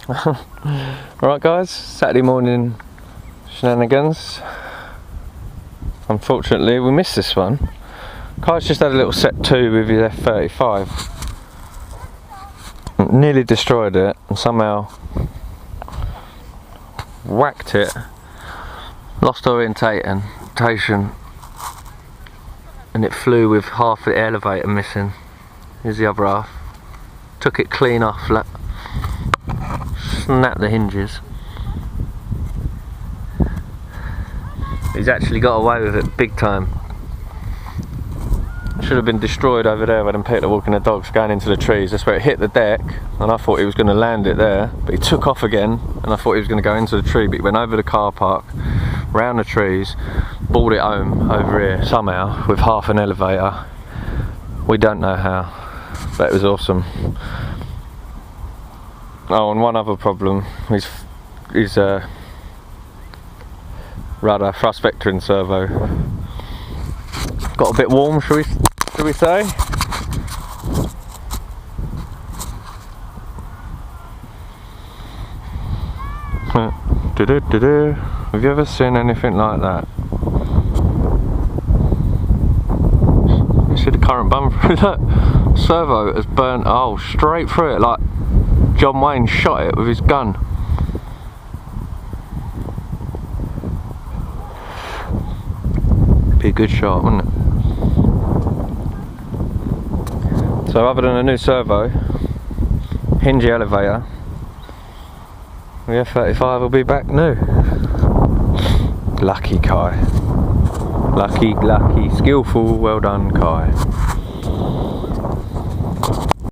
Alright guys, Saturday morning shenanigans. Unfortunately we missed this one. Kai's just had a little set 2 with his F35. Nearly destroyed it and somehow whacked it. Lost orientation and it flew with half the elevator missing. Here's the other half. Took it clean off, like, snapped the hinges. He's actually got away with it big time. Should have been destroyed over there when Peter walking the dogs going into the trees. That's where it hit the deck and I thought he was going to land it there, but he took off again and I thought he was going to go into the tree, but he went over the car park, round the trees, brought it home over here somehow with half an elevator. We don't know how, but it was awesome. Oh, and one other problem is rudder thrust vectoring servo. Got a bit warm, shall we say? Have you ever seen anything like that? You see the current bum through that? Servo has burnt a hole straight through it, like John Wayne shot it with his gun. Be a good shot, wouldn't it? So other than a new servo, hingy elevator, the F35 will be back new. Lucky Kai. Lucky, skillful, well done Kai.